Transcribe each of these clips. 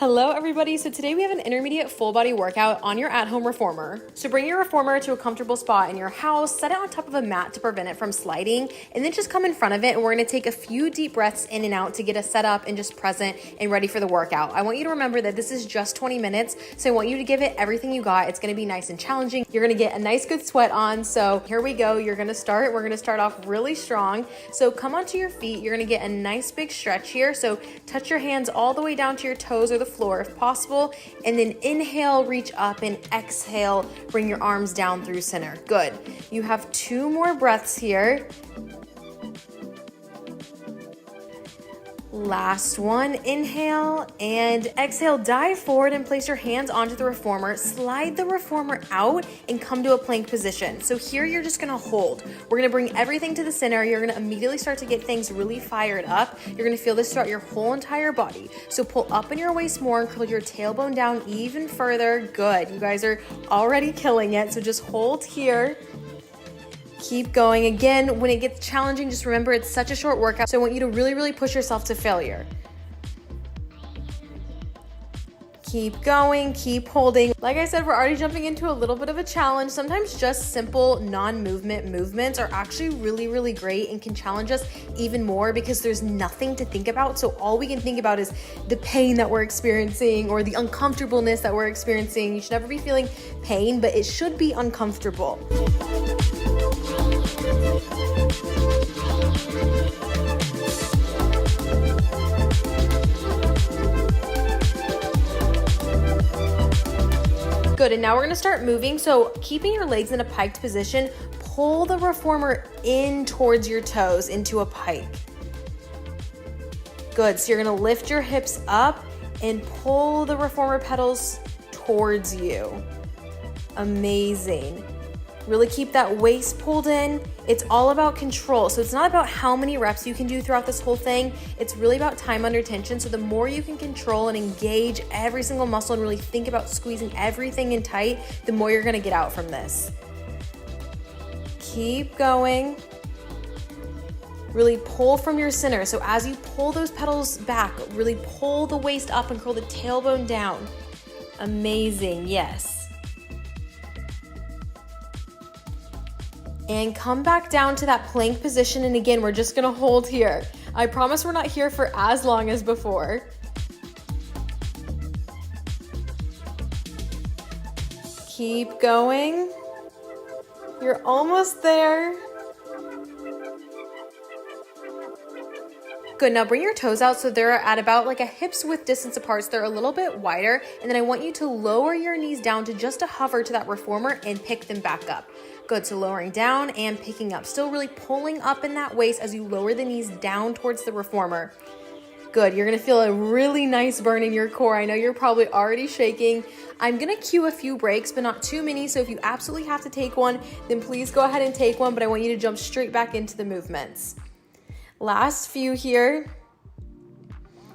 Hello everybody, so today we have an intermediate full body workout on your at-home reformer. So bring your reformer to a comfortable spot in your house, set it on top of a mat to prevent it from sliding, and then just come in front of it and we're gonna take a few deep breaths in and out to get us set up and just present and ready for the workout. I want you to remember that this is just 20 minutes, so I want you to give it everything you got. It's gonna be nice and challenging. You're gonna get a nice good sweat on, so here we go. We're gonna start off really strong. So come onto your feet, you're gonna get a nice big stretch here. So touch your hands all the way down to your toes or the floor if possible, and then inhale, reach up, and exhale, bring your arms down through center. Good. You have 2 more breaths here. Last one, inhale and exhale, dive forward and place your hands onto the reformer, slide the reformer out and come to a plank position. So here you're just gonna hold. We're gonna bring everything to the center. You're gonna immediately start to get things really fired up. You're gonna feel this throughout your whole entire body. So pull up in your waist more and curl your tailbone down even further. Good, you guys are already killing it. So just hold here. Keep going. Again, when it gets challenging, just remember it's such a short workout, so I want you to really push yourself to failure. Keep going, keep holding. Like I said, we're already jumping into a little bit of a challenge. Sometimes just simple non-movement movements are actually really great and can challenge us even more because there's nothing to think about. So all we can think about is the pain that we're experiencing or the uncomfortableness that we're experiencing. You should never be feeling pain, but it should be uncomfortable. Good, and now we're gonna start moving. So keeping your legs in a piked position, pull the reformer in towards your toes into a pike. Good, so you're gonna lift your hips up and pull the reformer pedals towards you. Amazing. Really keep that waist pulled in. It's all about control. So it's not about how many reps you can do throughout this whole thing. It's really about time under tension. So the more you can control and engage every single muscle and really think about squeezing everything in tight, the more you're gonna get out from this. Keep going. Really pull from your center. So as you pull those pedals back, really pull the waist up and curl the tailbone down. Amazing, yes. And come back down to that plank position. And again, we're just gonna hold here. I promise we're not here for as long as before. Keep going. You're almost there. Good, now bring your toes out so they're at about like a hip's width distance apart, so they're a little bit wider. And then I want you to lower your knees down to just a hover to that reformer and pick them back up. Good, so lowering down and picking up. Still really pulling up in that waist as you lower the knees down towards the reformer. Good, you're gonna feel a really nice burn in your core. I know you're probably already shaking. I'm gonna cue a few breaks, but not too many. So if you absolutely have to take one, then please go ahead and take one, but I want you to jump straight back into the movements. Last few here.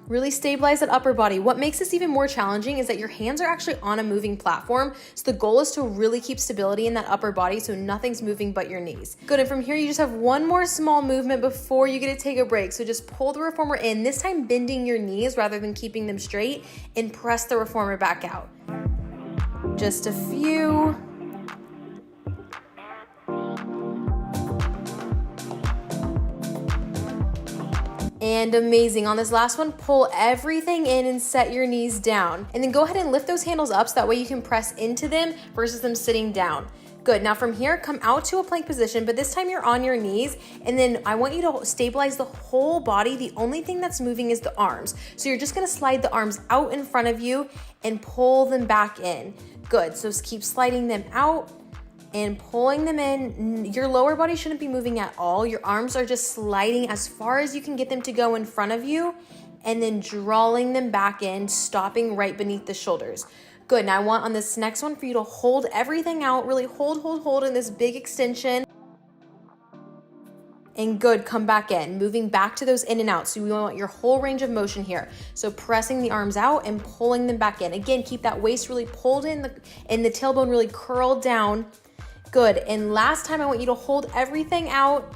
Really stabilize that upper body. What makes this even more challenging is that your hands are actually on a moving platform. So the goal is to really keep stability in that upper body so nothing's moving but your knees. Good, and from here you just have one more small movement before you get to take a break. So just pull the reformer in, this time bending your knees rather than keeping them straight, and press the reformer back out. Just a few. And amazing. On this last one, pull everything in and set your knees down. And then go ahead and lift those handles up so that way you can press into them versus them sitting down. Good, now from here, come out to a plank position, but this time you're on your knees. And then I want you to stabilize the whole body. The only thing that's moving is the arms. So you're just gonna slide the arms out in front of you and pull them back in. Good, so keep sliding them out and pulling them in. Your lower body shouldn't be moving at all. Your arms are just sliding as far as you can get them to go in front of you and then drawing them back in, stopping right beneath the shoulders. Good, now I want on this next one for you to hold everything out, really hold in this big extension. And good, come back in, moving back to those in and out. So we want your whole range of motion here. So pressing the arms out and pulling them back in. Again, keep that waist really pulled in and the tailbone really curled down. Good, and last time I want you to hold everything out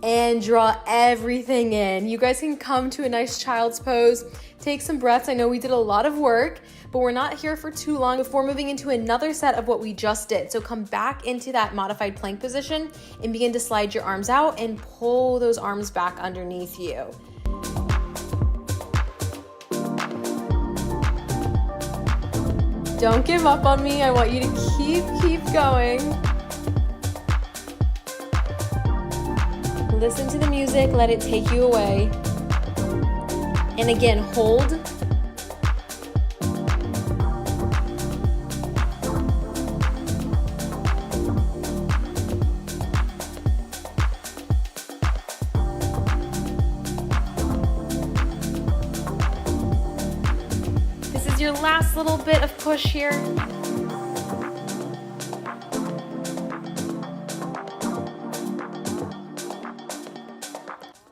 and draw everything in. You guys can come to a nice child's pose. Take some breaths. I know we did a lot of work, but we're not here for too long before moving into another set of what we just did. So come back into that modified plank position and begin to slide your arms out and pull those arms back underneath you. Don't give up on me. I want you to keep going. Listen to the music, let it take you away. And again, hold. This is your last little bit of push here.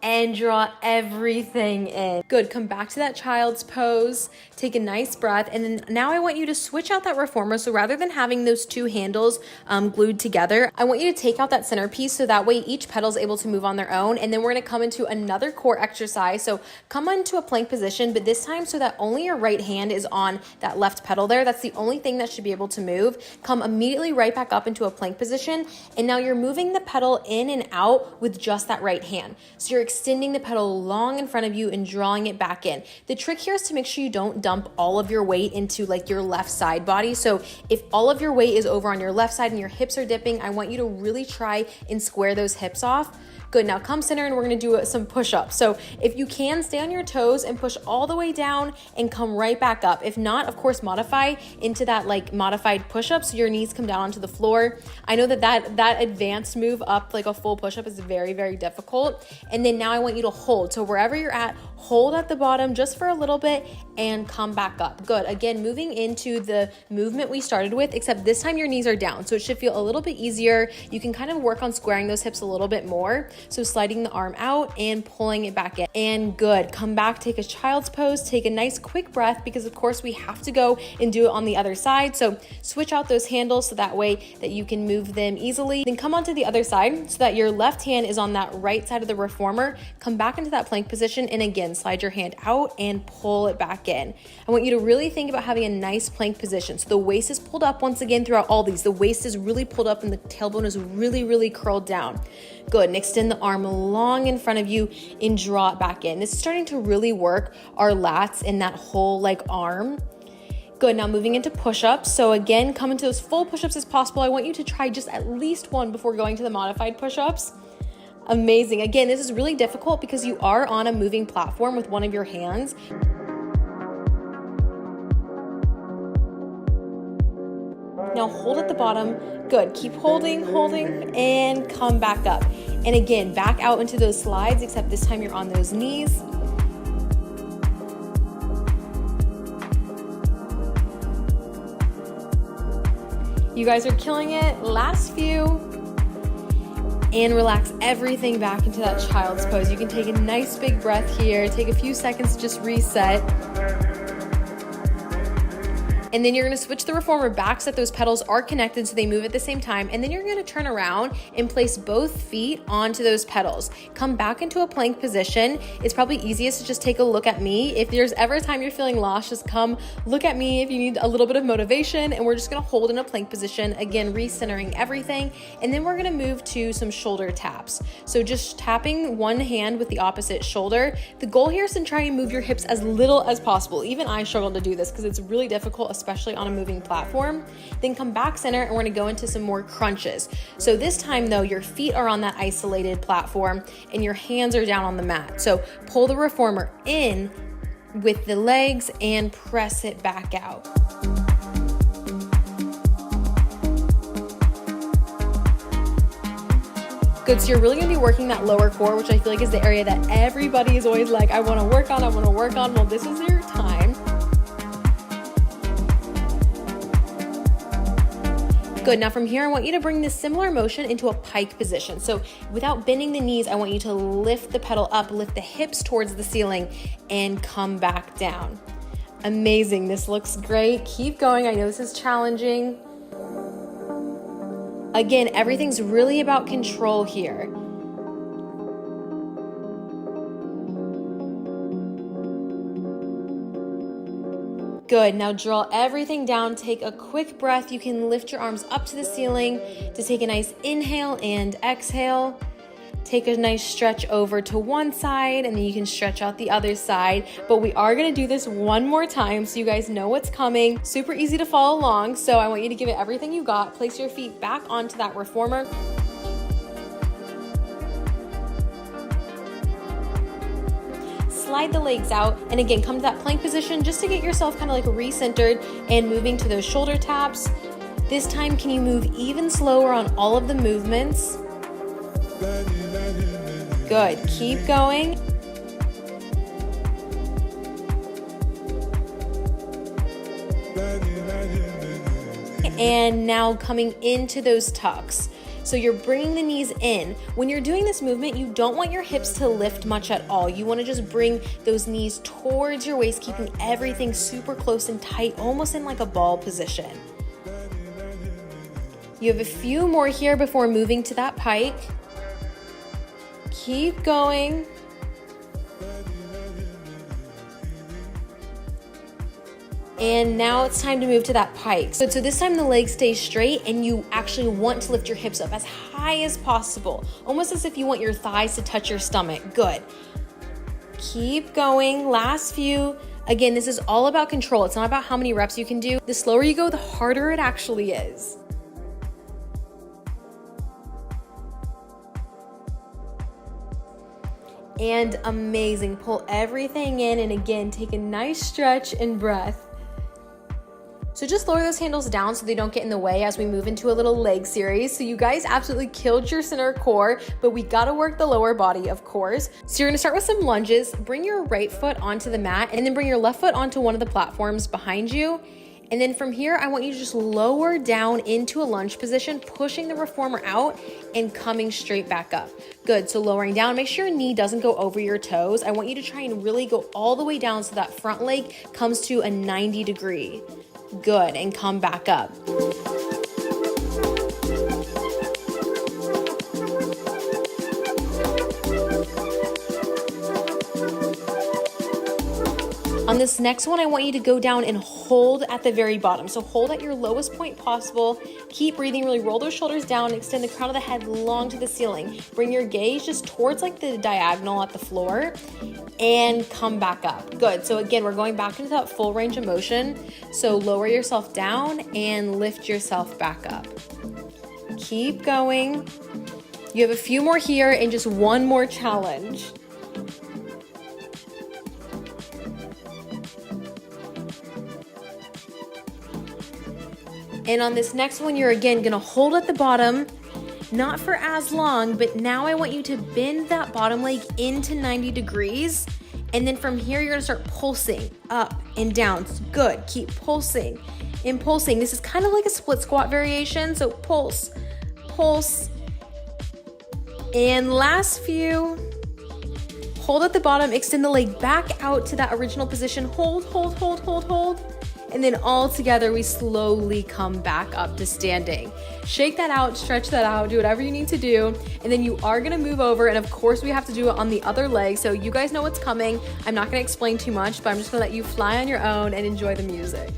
And draw everything in. Good, come back to that child's pose, take a nice breath, and then now I want you to switch out that reformer. So rather than having those two handles glued together, I want you to take out that centerpiece so that way each pedal is able to move on their own. And then we're gonna come into another core exercise. So come into a plank position, but this time so that only your right hand is on that left pedal there. That's the only thing that should be able to move. Come immediately right back up into a plank position. And now you're moving the pedal in and out with just that right hand. So you're extending the pedal long in front of you and drawing it back in. The trick here is to make sure you don't dump all of your weight into like your left side body. So if all of your weight is over on your left side and your hips are dipping, I want you to really try and square those hips off. Good, now come center and we're gonna do some push-ups. So if you can, stay on your toes and push all the way down and come right back up. If not, of course, modify into that like modified push-up so your knees come down onto the floor. I know that advanced move up like a full push-up is very, very difficult. And then now I want you to hold. So wherever you're at, hold at the bottom just for a little bit and come back up. Good, again, moving into the movement we started with, except this time your knees are down. So it should feel a little bit easier. You can kind of work on squaring those hips a little bit more. So sliding the arm out and pulling it back in. And good, come back, take a child's pose, take a nice quick breath because of course we have to go and do it on the other side. So switch out those handles so that way that you can move them easily. Then come onto the other side so that your left hand is on that right side of the reformer. Come back into that plank position and again, slide your hand out and pull it back in. I want you to really think about having a nice plank position. So the waist is pulled up once again throughout all these. The waist is really pulled up and the tailbone is really, really curled down. Good, and extend the arm long in front of you and draw it back in. This is starting to really work our lats in that whole like arm. Good, now moving into push-ups. So again, come into as full push-ups as possible. I want you to try just at least one before going to the modified push-ups. Amazing. Again, this is really difficult because you are on a moving platform with one of your hands. Now hold at the bottom. Good, keep holding, and come back up. And again, back out into those slides, except this time you're on those knees. You guys are killing it. Last few. And relax everything back into that child's pose. You can take a nice big breath here. Take a few seconds to just reset. And then you're gonna switch the reformer back so that those pedals are connected so they move at the same time. And then you're gonna turn around and place both feet onto those pedals. Come back into a plank position. It's probably easiest to just take a look at me. If there's ever a time you're feeling lost, just come look at me if you need a little bit of motivation. And we're just gonna hold in a plank position. Again, recentering everything. And then we're gonna move to some shoulder taps. So just tapping one hand with the opposite shoulder. The goal here is to try and move your hips as little as possible. Even I struggle to do this because it's really difficult, especially on a moving platform. Then come back center and we're gonna go into some more crunches. So this time though, your feet are on that isolated platform and your hands are down on the mat. So pull the reformer in with the legs and press it back out. Good, so you're really gonna be working that lower core, which I feel like is the area that everybody is always like, I wanna work on. Well, this is your time. Good, now from here, I want you to bring this similar motion into a pike position. So without bending the knees, I want you to lift the pedal up, lift the hips towards the ceiling, and come back down. Amazing, this looks great. Keep going, I know this is challenging. Again, everything's really about control here. Good, now draw everything down, take a quick breath. You can lift your arms up to the ceiling to take a nice inhale and exhale. Take a nice stretch over to one side, and then you can stretch out the other side. But we are gonna do this one more time so you guys know what's coming. Super easy to follow along, so I want you to give it everything you got. Place your feet back onto that reformer. Slide the legs out, and again, come to that plank position just to get yourself kind of like recentered and moving to those shoulder taps. This time, can you move even slower on all of the movements? Good, keep going. And now coming into those tucks. So you're bringing the knees in. When you're doing this movement, you don't want your hips to lift much at all. You want to just bring those knees towards your waist, keeping everything super close and tight, almost in like a ball position. You have a few more here before moving to that pike. Keep going. And now it's time to move to that pike. So this time the legs stay straight, and you actually want to lift your hips up as high as possible, almost as if you want your thighs to touch your stomach. Good. Keep going. Last few. Again, this is all about control. It's not about how many reps you can do. The slower you go, the harder it actually is. And amazing. Pull everything in, and again, take a nice stretch and breath. So just lower those handles down so they don't get in the way as we move into a little leg series. So you guys absolutely killed your center core, but we gotta work the lower body, of course. So you're gonna start with some lunges. Bring your right foot onto the mat, and then bring your left foot onto one of the platforms behind you. And then from here, I want you to just lower down into a lunge position, pushing the reformer out and coming straight back up. Good, so lowering down, make sure your knee doesn't go over your toes. I want you to try and really go all the way down so that front leg comes to a 90 degree. Good, and come back up. On this next one, I want you to go down and hold at the very bottom. So hold at your lowest point possible. Keep breathing, really roll those shoulders down, extend the crown of the head long to the ceiling. Bring your gaze just towards like the diagonal at the floor and come back up. Good, so again, we're going back into that full range of motion. So lower yourself down and lift yourself back up. Keep going. You have a few more here and just one more challenge. And on this next one, you're again gonna hold at the bottom, not for as long, but now I want you to bend that bottom leg into 90 degrees. And then from here, you're gonna start pulsing up and down. Good, keep pulsing and pulsing. This is kind of like a split squat variation. So pulse, pulse. And last few, hold at the bottom, extend the leg back out to that original position. Hold, hold, hold, hold, hold. And then all together, we slowly come back up to standing. Shake that out, stretch that out, do whatever you need to do. And then you are gonna move over, and of course we have to do it on the other leg. So you guys know what's coming. I'm not gonna explain too much, but I'm just gonna let you fly on your own and enjoy the music.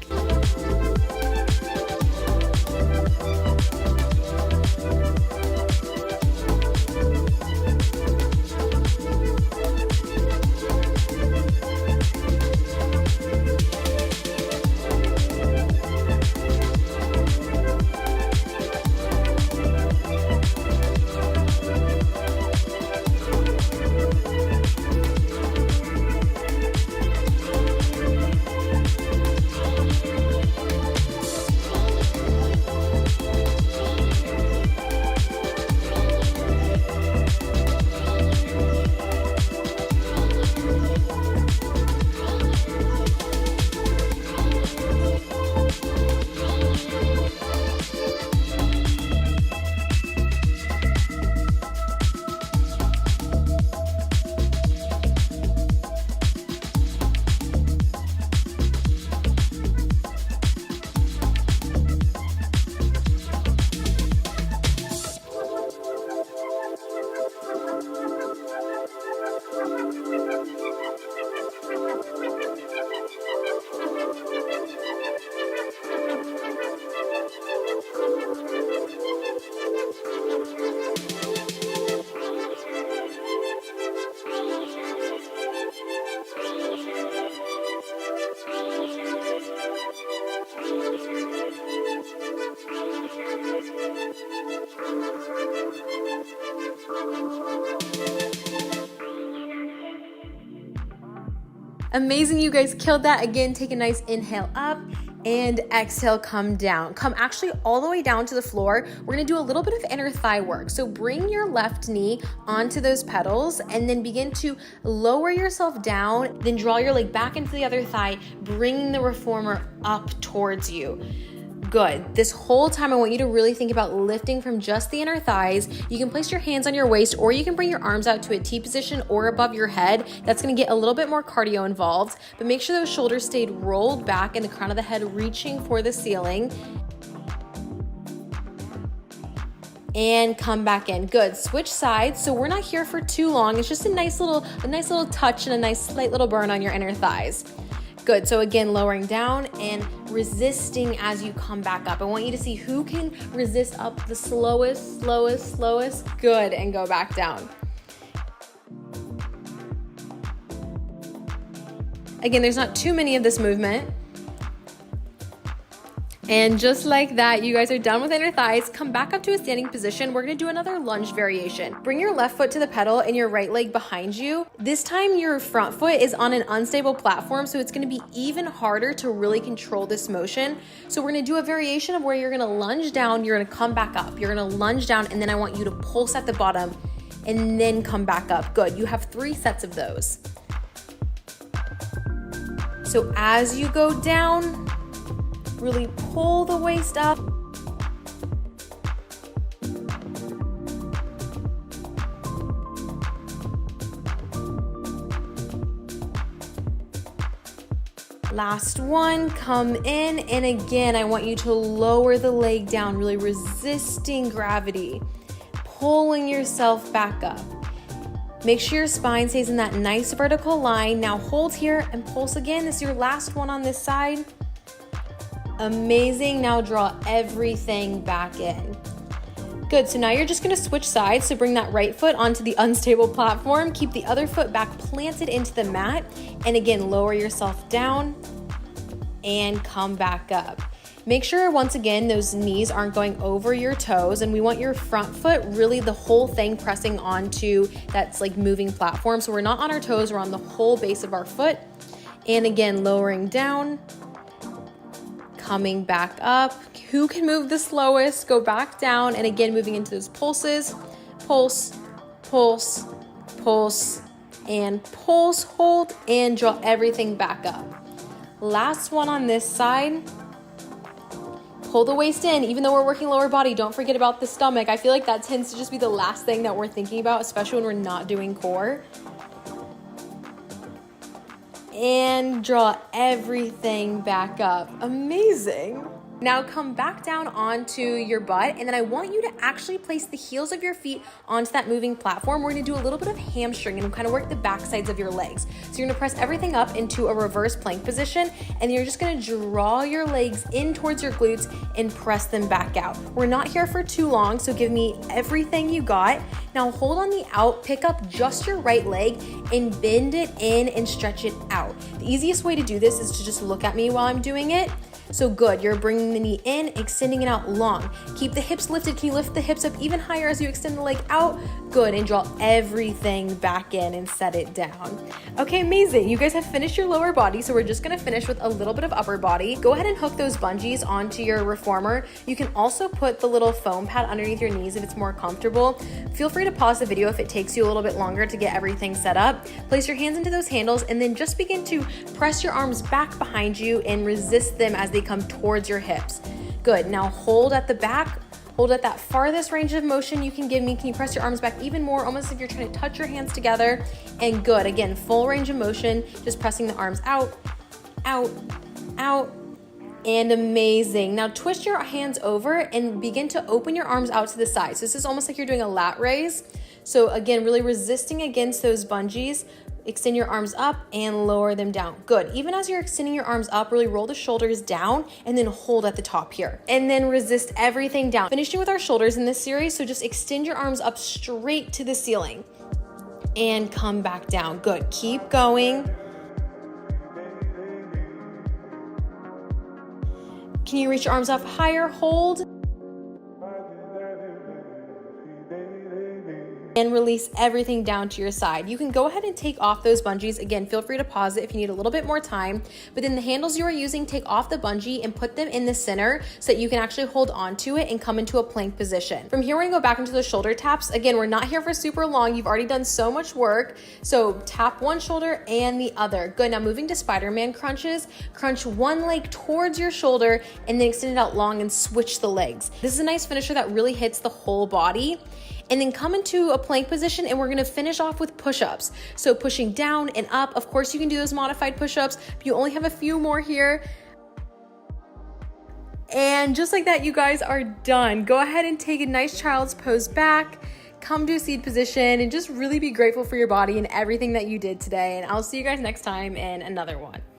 Amazing, you guys killed that. Again, take a nice inhale up and exhale, come down. Come actually all the way down to the floor. We're gonna do a little bit of inner thigh work. So bring your left knee onto those pedals and then begin to lower yourself down, then draw your leg back into the other thigh, bringing the reformer up towards you. Good. This whole time, I want you to really think about lifting from just the inner thighs. You can place your hands on your waist, or you can bring your arms out to a T position or above your head. That's going to get a little bit more cardio involved, but make sure those shoulders stayed rolled back and the crown of the head reaching for the ceiling. And come back in. Good. Switch sides. So we're not here for too long. It's just a nice little touch and a nice slight little burn on your inner thighs. Good. So again, lowering down and resisting as you come back up. I want you to see who can resist up the slowest. Good. And go back down. Again, there's not too many of this movement. And just like that, you guys are done with inner thighs. Come back up to a standing position. We're gonna do another lunge variation. Bring your left foot to the pedal and your right leg behind you. This time your front foot is on an unstable platform, so it's gonna be even harder to really control this motion. So we're gonna do a variation of where you're gonna lunge down, you're gonna come back up. You're gonna lunge down, and then I want you to pulse at the bottom and then come back up. Good, you have 3 sets of those. So as you go down, really pull the waist up. Last one, come in, and again, I want you to lower the leg down, really resisting gravity, pulling yourself back up. Make sure your spine stays in that nice vertical line. Now hold here and pulse again. This is your last one on this side. Amazing. Now draw everything back in. Good. So now you're just going to switch sides. So bring that right foot onto the unstable platform. Keep the other foot back planted into the mat. And again, lower yourself down and come back up. Make sure, once again, those knees aren't going over your toes, and we want your front foot, really the whole thing pressing onto that's like moving platform. So we're not on our toes, we're on the whole base of our foot. And again, lowering down, coming back up. Who can move the slowest? Go back down, and again, moving into those pulses. Pulse, pulse, pulse, and pulse, hold, and draw everything back up. Last one on this side. Pull the waist in. Even though we're working lower body, don't forget about the stomach. I feel like that tends to just be the last thing that we're thinking about, especially when we're not doing core. And draw everything back up. Amazing. Now come back down onto your butt, and then I want you to actually place the heels of your feet onto that moving platform. We're gonna do a little bit of hamstring and kind of work the back sides of your legs. So you're gonna press everything up into a reverse plank position, and you're just gonna draw your legs in towards your glutes and press them back out. We're not here for too long, so give me everything you got. Now hold on the out, pick up just your right leg and bend it in and stretch it out. The easiest way to do this is to just look at me while I'm doing it. So good, you're bringing the knee in, extending it out long. Keep the hips lifted. Can you lift the hips up even higher as you extend the leg out? Good, and draw everything back in and set it down. Okay, amazing. You guys have finished your lower body, so we're just gonna finish with a little bit of upper body. Go ahead and hook those bungees onto your reformer. You can also put the little foam pad underneath your knees if it's more comfortable. Feel free to pause the video if it takes you a little bit longer to get everything set up. Place your hands into those handles and then just begin to press your arms back behind you and resist them as they come towards your hips. Good. Now hold at the back. Hold at that farthest range of motion you can give me. Can you press your arms back even more, almost as if you're trying to touch your hands together? And good. Again, full range of motion, just pressing the arms out, out, out, and amazing. Now twist your hands over and begin to open your arms out to the side. So this is almost like you're doing a lat raise. So again, really resisting against those bungees. Extend your arms up and lower them down. Good. Even as you're extending your arms up, really roll the shoulders down and then hold at the top here. And then resist everything down. Finishing with our shoulders in this series, so just extend your arms up straight to the ceiling and come back down. Good. Keep going. Can you reach your arms up higher? Hold. and release everything down to your side. You can go ahead and take off those bungees. Again, feel free to pause it if you need a little bit more time, but then the handles you are using, take off the bungee and put them in the center so that you can actually hold on to it and come into a plank position. From here, we're gonna go back into the shoulder taps. Again, we're not here for super long. You've already done so much work. So tap one shoulder and the other. Good, now moving to Spider-Man crunches. Crunch one leg towards your shoulder and then extend it out long and switch the legs. This is a nice finisher that really hits the whole body. And then come into a plank position and we're gonna finish off with push-ups. So pushing down and up. Of course, you can do those modified push-ups, but you only have a few more here. And just like that, you guys are done. Go ahead and take a nice child's pose back, come to a seated position, and just really be grateful for your body and everything that you did today. And I'll see you guys next time in another one.